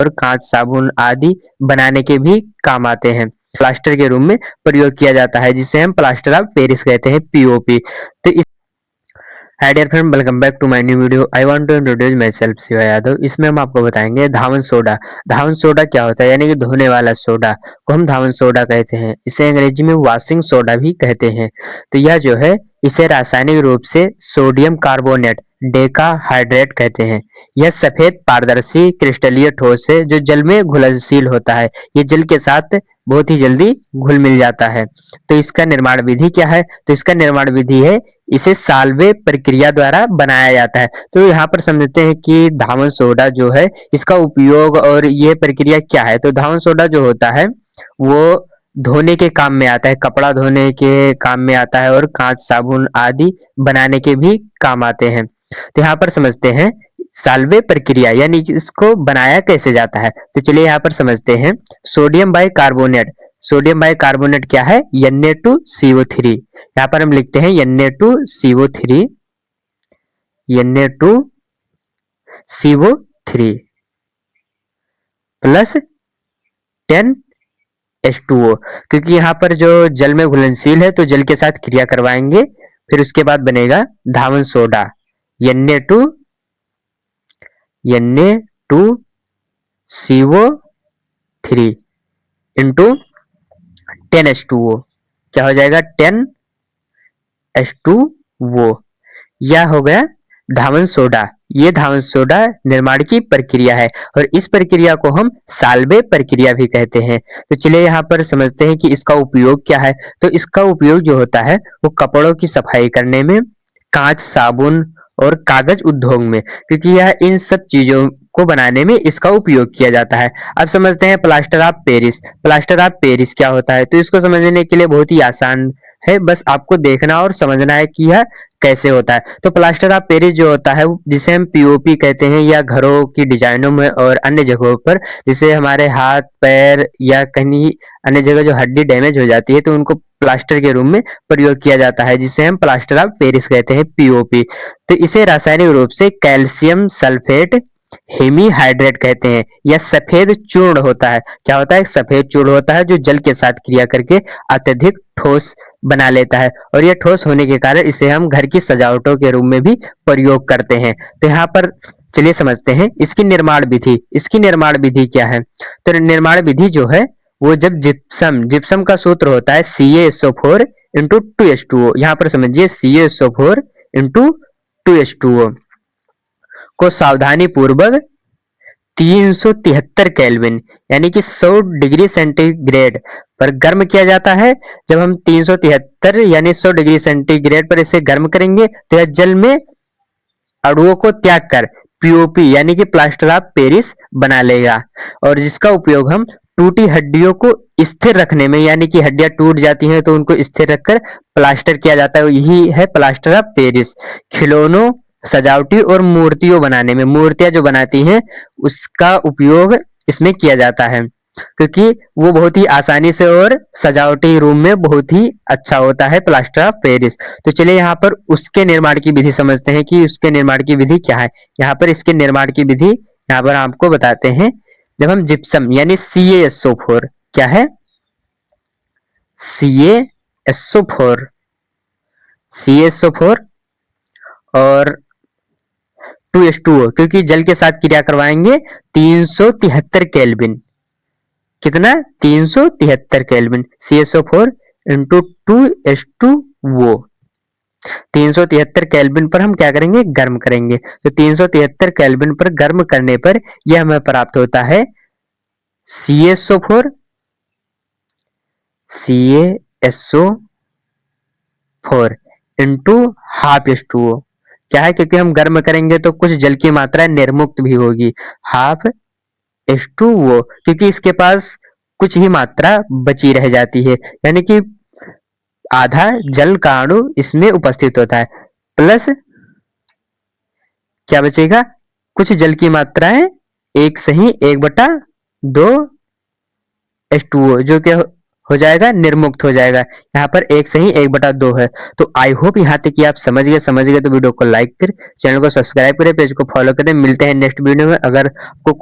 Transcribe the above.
और कांच, साबुन आदि बनाने के भी काम आते हैं। प्लास्टर के रूप में प्रयोग किया जाता है, जिसे हम प्लास्टर ऑफ पेरिस कहते हैं, पीओपी। तो इस hi dear friend, welcome back to my new video. I want to introduce myself Shiva Yadav. इसमें हम आपको बताएंगे धावन सोडा। धावन सोडा क्या होता है, यानी कि धोने वाला सोडा को हम धावन सोडा कहते हैं। इसे अंग्रेजी में वॉशिंग सोडा भी कहते हैं। तो यह जो है, इसे रासायनिक रूप से सोडियम कार्बोनेट डेकाहाइड्रेट कहते हैं। यह सफेद पारदर्शी क्रिस्टलीय ठोस है जो जल में घुलनशील होता है। ये जल के साथ बहुत ही जल्दी घुल मिल जाता है। तो इसका निर्माण विधि क्या है, तो इसका निर्माण विधि है, इसे साल्वे प्रक्रिया द्वारा बनाया जाता है। तो यहाँ पर समझते हैं कि धावन सोडा जो है, इसका उपयोग और ये प्रक्रिया क्या है। तो धावन सोडा जो होता है वो धोने के काम में आता है, कपड़ा धोने के काम में आता है और कांच, साबुन आदि बनाने के भी काम आते हैं। तो यहाँ पर समझते हैं साल्वे प्रक्रिया, यानी कि इसको बनाया कैसे जाता है। तो चलिए यहाँ पर समझते हैं। Sodium by carbonate, sodium by carbonate क्या है, Na2CO3। यहाँ पर हम लिखते हैं Na2CO3, Na2CO3 प्लस 10H2O, क्योंकि यहाँ पर जो जल में घुलनशील है तो जल के साथ क्रिया करवाएंगे, फिर उसके बाद बनेगा धावन सोडा Na2CO3 इंटू 10H2O, क्या हो जाएगा 10H2O। यह हो गया धावन सोडा। ये धावन सोडा निर्माण की प्रक्रिया है और इस प्रक्रिया को हम साल्वे प्रक्रिया भी कहते हैं। तो चलिए यहाँ पर समझते हैं कि इसका उपयोग क्या है। तो इसका उपयोग जो होता है वो कपड़ों की सफाई करने में, कांच, साबुन और कागज उद्योग में, क्योंकि यह इन सब चीजों को बनाने में इसका उपयोग किया जाता है। अब समझते हैं plaster of Paris. Plaster of Paris क्या होता है, तो इसको समझने के लिए बहुत ही आसान है, बस आपको देखना और समझना है कि यह कैसे होता है। तो प्लास्टर ऑफ पेरिस जो होता है, जिसे हम पीओपी कहते हैं, या घरों की डिजाइनों में और अन्य जगहों पर, जिसे हमारे हाथ पैर या कहीं अन्य जगह जो हड्डी डैमेज हो जाती है तो उनको प्लास्टर के रूप में प्रयोग किया जाता है, जिसे हम प्लास्टर ऑफ पेरिस कहते हैं, पीओपी। तो इसे रासायनिक रूप से कैल्शियम सल्फेट हेमीहाइड्रेट कहते हैं। यह सफेद चूर्ण होता है। क्या होता है, सफेद चूर्ण होता है जो जल के साथ क्रिया करके अत्यधिक ठोस बना लेता है, और यह ठोस होने के कारण इसे हम घर की सजावटों के रूप में भी प्रयोग करते हैं। तो यहाँ पर चलिए समझते हैं इसकी निर्माण विधि। इसकी निर्माण विधि क्या है, तो निर्माण विधि जो है वो जब जिप्सम का सूत्र होता है CaSO4 इंटू 2H2O। यहाँ पर समझिए CaSO4 इंटू 2H2O को सावधानी पूर्वक 373 केल्विन यानी कि 100 डिग्री सेंटीग्रेड पर गर्म किया जाता है। जब हम 373 यानी 100 डिग्री सेंटीग्रेड पर इसे गर्म करेंगे तो यह जल में अणुओं को त्याग कर पीओपी यानी कि प्लास्टर ऑफ पेरिस बना लेगा, और जिसका उपयोग हम टूटी हड्डियों को स्थिर रखने में, यानी कि हड्डियां टूट जाती हैं तो उनको स्थिर रखकर प्लास्टर किया जाता है, यही है प्लास्टर ऑफ पेरिस। खिलौनों, सजावटी और मूर्तियों बनाने में, मूर्तियां जो बनाती हैं उसका उपयोग इसमें किया जाता है, क्योंकि वो बहुत ही आसानी से और सजावटी रूम में बहुत ही अच्छा होता है प्लास्टर ऑफ पेरिस। तो चलिए यहाँ पर उसके निर्माण की विधि समझते हैं कि उसके निर्माण की विधि क्या है। यहाँ पर इसके निर्माण की विधि यहाँ पर आपको बताते हैं। जब हम जिप्सम यानी CaSO4, क्या है CaSO4 और 2H2O, क्योंकि जल के साथ क्रिया करवाएंगे 373 केल्विन, कितना 373 kelvin, CaSO4 into 2H2O। 373 kelvin पर हम क्या करेंगे, गर्म करेंगे। तो 373 केल्विन पर गर्म करने पर यह हमें प्राप्त होता है CaSO4 इंटू हाफ H2O। क्या है, क्योंकि हम गर्म करेंगे तो कुछ जल की मात्रा निर्मुक्त भी होगी, हाफ H2O, क्योंकि इसके पास कुछ ही मात्रा बची रह जाती है, यानी कि आधा जल का अणु इसमें उपस्थित होता है, प्लस क्या बचेगा, कुछ जल की मात्रा है 1/2 H2O, जो कि हो जाएगा निर्मुक्त हो जाएगा। यहाँ पर 1/2 है। तो आई होप यहाँ तक कि आप समझ गए तो वीडियो को लाइक कर, चैनल को सब्सक्राइब करें, पेज को फॉलो करें। मिलते हैं नेक्स्ट वीडियो में। अगर आपको